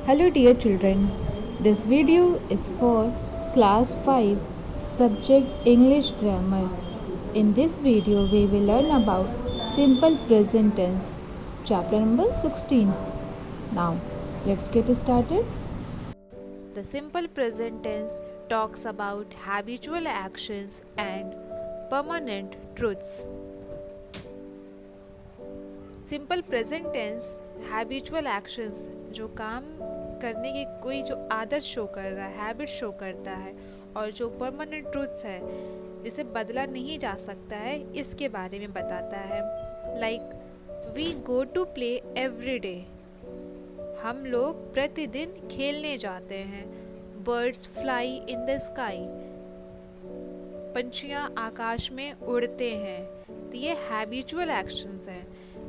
Hello dear children, this video is for class 5 subject English grammar. In this video we will learn about simple present tense chapter number 16. Now let's get started. The simple present tense talks about habitual actions and permanent truths. Simple present tense habitual actions जो काम करने की कोई जो आदत show कर रहा है, हैबिट शो करता है, और जो परमानेंट ट्रूथ्स है जिसे बदला नहीं जा सकता है, इसके बारे में बताता है। Like we go to play every day, हम लोग प्रतिदिन खेलने जाते हैं। Birds fly in the sky, पंछियाँ आकाश में उड़ते हैं। तो ये हैबिचुअल एक्शंस हैं,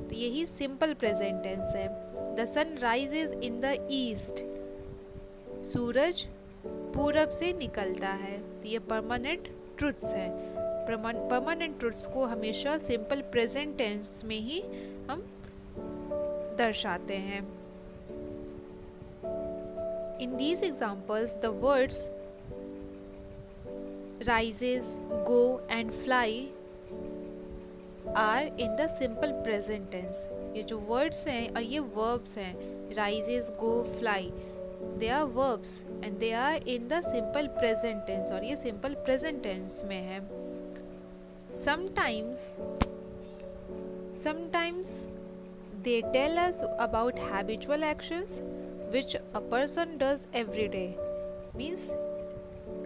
तो यही सिंपल प्रेजेंट टेंस है। The sun rises in the east, सूरज पूरब से निकलता है। तो ये परमानेंट ट्रुथ्स हैं। परमानेंट ट्रुथ्स को हमेशा सिंपल प्रेजेंट टेंस में ही हम दर्शाते हैं। In these examples the words rises, go and fly are in the simple present tense. ये जो words हैं और ये verbs हैं, rises, go, fly, they are verbs and they are in the simple present tense, और ये simple present tense में है। Sometimes they tell us about habitual actions which a person does every day. Means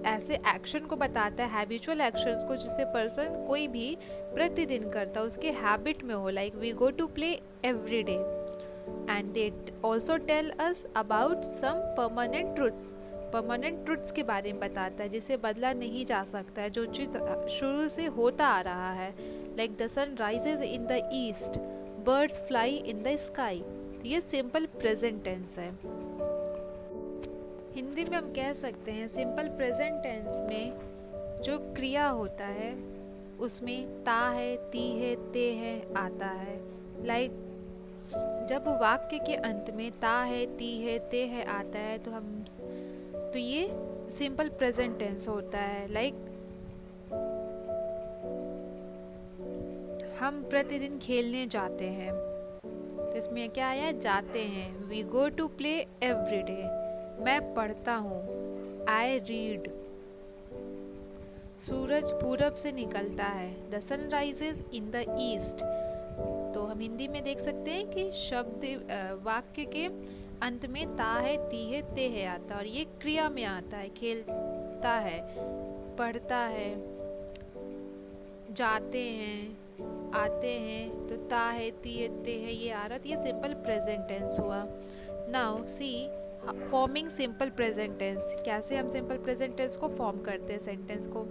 ऐसे action को बताता है, habitual actions को, जिसे पर्सन कोई भी प्रतिदिन करता है, उसके हैबिट में हो। Like we go to play every day and they also tell us about some permanent truths. Permanent truths के बारे में बताता है जिसे बदला नहीं जा सकता है, जो चीज़ शुरू से होता आ रहा है। Like the sun rises in the east, birds fly in the sky. तो ये सिंपल प्रेजेंट टेंस है। हिंदी में हम कह सकते हैं सिंपल प्रेजेंट टेंस में जो क्रिया होता है उसमें ता है, ती है, ते है आता है। लाइक जब वाक्य के अंत में ता है, ती है, ते है आता है तो ये सिंपल प्रेजेंट टेंस होता है। लाइक हम प्रतिदिन खेलने जाते हैं, तो इसमें क्या आया, जाते हैं। We go to play every day, मैं पढ़ता हूँ, आई रीड। सूरज पूरब से निकलता है, the sun rises in the east. तो हम हिंदी में देख सकते हैं कि शब्द वाक्य के अंत में ता है, ती है, ते है आता है, और ये क्रिया में आता है। खेलता है, पढ़ता है, जाते हैं, आते हैं, तो ता है, ती है, ते है, ये आ रहा, तो ये सिंपल प्रेजेंट टेंस हुआ। Now see forming simple present tense. कैसे हम सिंपल प्रेजेंट टेंस को फॉर्म करते हैं सेंटेंस को।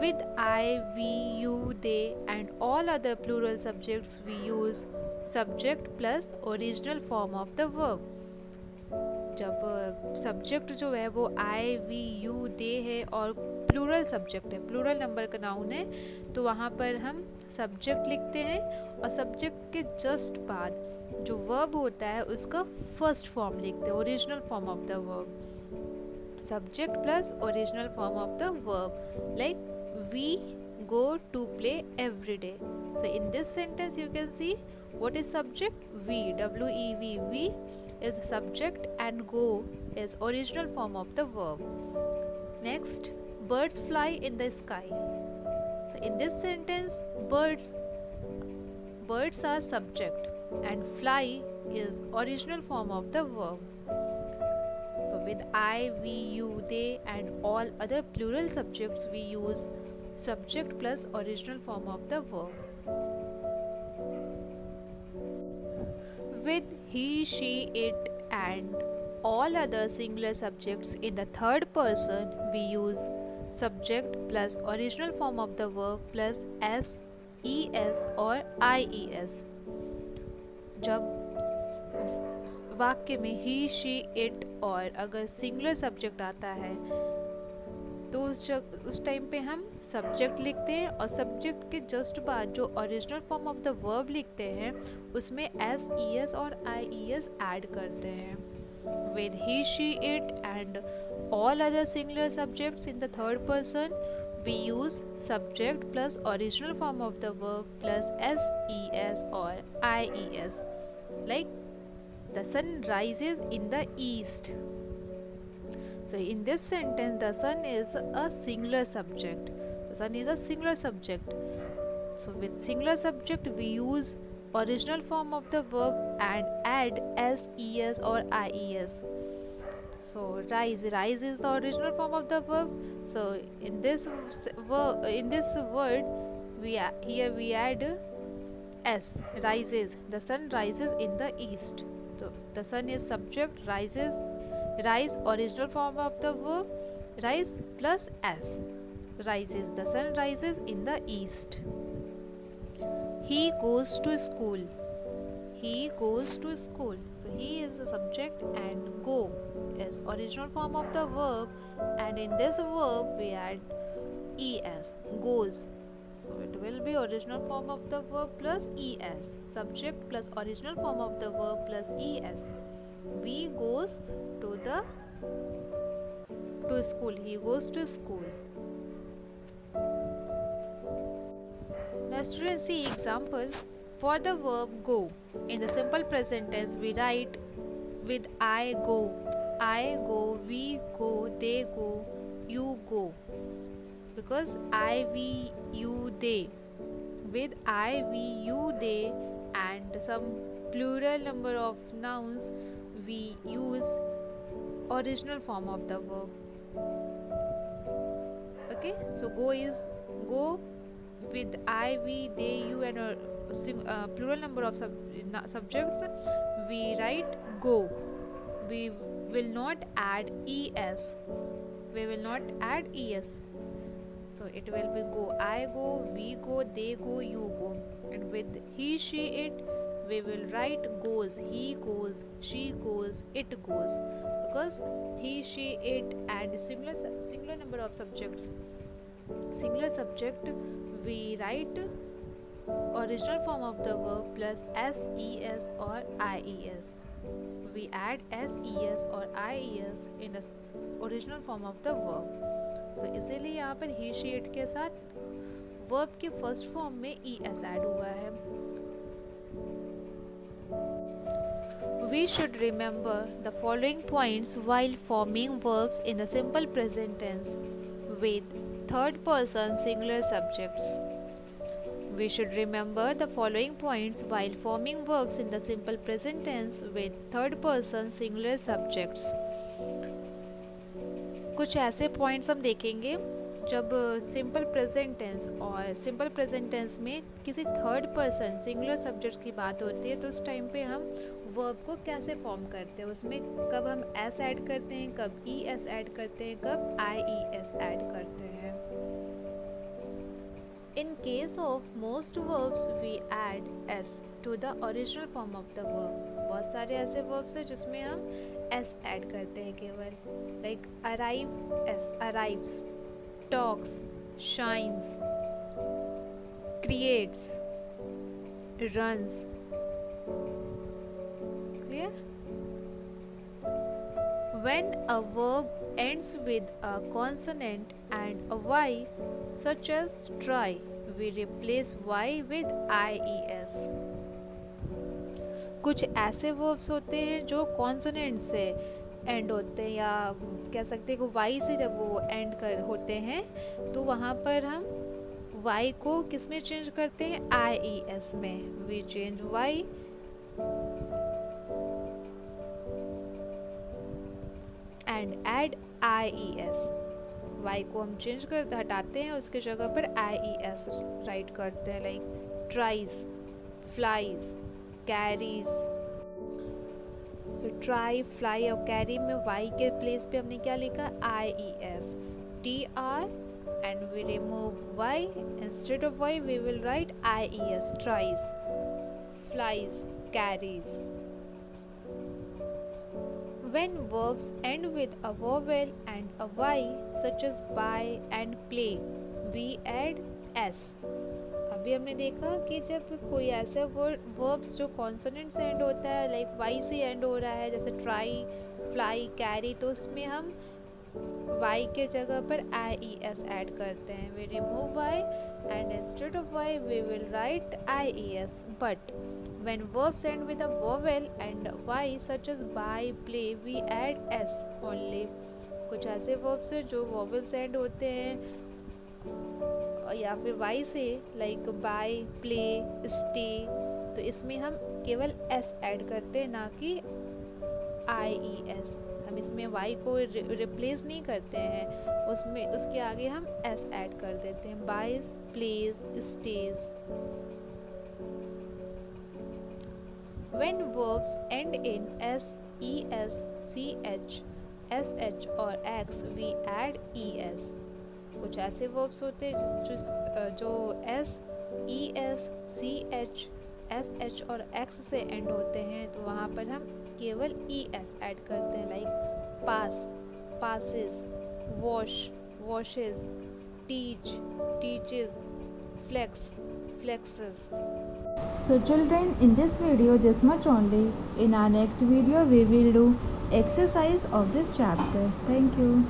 With I, we, you, they and all other plural subjects we use subject plus original form of the verb. जब subject जो है वो आई, वी, यू, दे है और प्लूरल सब्जेक्ट है, प्लूरल नंबर का नाउन है, तो वहाँ पर हम सब्जेक्ट लिखते हैं और सब्जेक्ट के जस्ट बाद जो वर्ब होता है उसका फर्स्ट फॉर्म लिखते हैं, original form of the verb. Subject plus original form of the verb. Like we go to play every day. So in this sentence you can see what is subject. We, W-E-V, we is subject and go is original form of the verb. Next, birds fly in the sky. So in this sentence birds are subject and fly is original form of the verb. So with I, we, you, they and all other plural subjects we use subject plus original form of the verb. With he, she, it and all other singular subjects in the third person we use subject plus original form of the verb plus s, es और ies। जब वाक्य में he, she, it और अगर singular subject आता है तो उस टाइम पे हम सब्जेक्ट लिखते हैं और सब्जेक्ट के जस्ट बाद जो original form of the verb लिखते हैं उसमें एस, ई एस और आई ई एस ऐड करते हैं। with he, she, it, and all other singular subjects in the third person, we use subject plus original form of the verb plus ses or ies. Like the sun rises in the east. So in this sentence, the sun is a singular subject. The sun is a singular subject. So with singular subject, we use original form of the verb and add ses or ies. So rise is the original form of the verb. So in this word, here we add s, rises. The sun rises in the east. So the sun is subject, rise original form of the verb, rise plus s, rises. The sun rises in the east. He goes to school. He goes to school. So he is the subject and go is original form of the verb, and in this verb we add es, goes. So it will be original form of the verb plus es, subject plus original form of the verb plus es. We goes to school. He goes to school. Now students, see example. For the verb go, in the simple present tense we write with I go, we go, they go, you go. Because I, we, you, they. With I, we, you, they and some plural number of nouns, we use original form of the verb. Okay, so go is go with I, we, they, you and plural number of subjects, we write go. We will not add es. We will not add es. So it will be go. I go, we go, they go, you go. And with he, she, it, we will write goes. He goes, she goes, it goes. Because he, she, it and singular number of subjects. Singular subject, we write original form of the verb plus ses or ies. We add ses or ies in the original form of the verb. So इसीलिए यहाँ पर he, she, it के साथ verb के first form में es add हुआ है. We should remember the following points while forming verbs in the simple present tense with third person singular subjects. We should remember the following points while forming verbs in the simple present tense with third person singular subjects. कुछ ऐसे points हम देखेंगे जब simple present tense और simple present tense में किसी third person singular subject की बात होती है तो उस टाइम पे हम वर्ब को कैसे फॉर्म करते हैं, उसमें कब हम एस ऐड करते हैं, कब ई एस ऐड करते हैं, कब आई ई एस ऐड करते हैं. In case of most verbs we add s to the original form of the verb. बहुत सारे ऐसे verbs हैं जिसमें हम s ऐड करते हैं केवल. Like arrive, s, arrives, talks, shines, creates, runs. Clear? When a verb ends with a consonant and a y, such as try, we replace y with ies. कुछ ऐसे verbs होते हैं जो consonant से and होते हैं या कह सकते हैं कि y से जब वो एंड कर होते हैं तो वहाँ पर हम y को किस में चेंज करते हैं, ies में. We change y and add ies. y को हम चेंज कर हटाते हैं, उसके जगह पर ies राइट करते हैं. Like tries, flies, carries. So try, fly और कैरी में y के प्लेस पे हमने क्या लिखा, ies, tr, and we remove y. Instead of y we will write ies, tries, flies, carries. When verbs end with a vowel and a y, such as buy and play, we add s. अभी हमने देखा कि जब कोई ऐसे verbs जो consonant से and होता है, लाइक y से एंड हो रहा है, जैसे ट्राई, फ्लाई, कैरी, तो उसमें हम y के जगह पर ies ऐड करते हैं. We remove y and instead of y we will write ies. But when verbs end with a vowel and y such as buy, play, we add s only. कुछ ऐसे verbs हैं जो vowel से end होते हैं या फिर y से, लाइक बाय, प्ले, स्टे, तो इसमें हम केवल s ऐड करते हैं, ना कि ies. हम इसमें y को रिप्लेस नहीं करते हैं, उसमें उसके आगे हम s ऐड कर देते हैं. Buys, plays, stays. When verbs end in s, es, ch, sh और x, we add es. कुछ ऐसे verbs होते हैं जो s, es, ch, sh और x से end होते हैं, तो वहाँ पर हम केवल es ऐड करते हैं, like pass, passes, wash, washes, teach, teaches, flex, flexes. So children, in this video this much only. In our next video we will do exercise of this chapter. Thank you.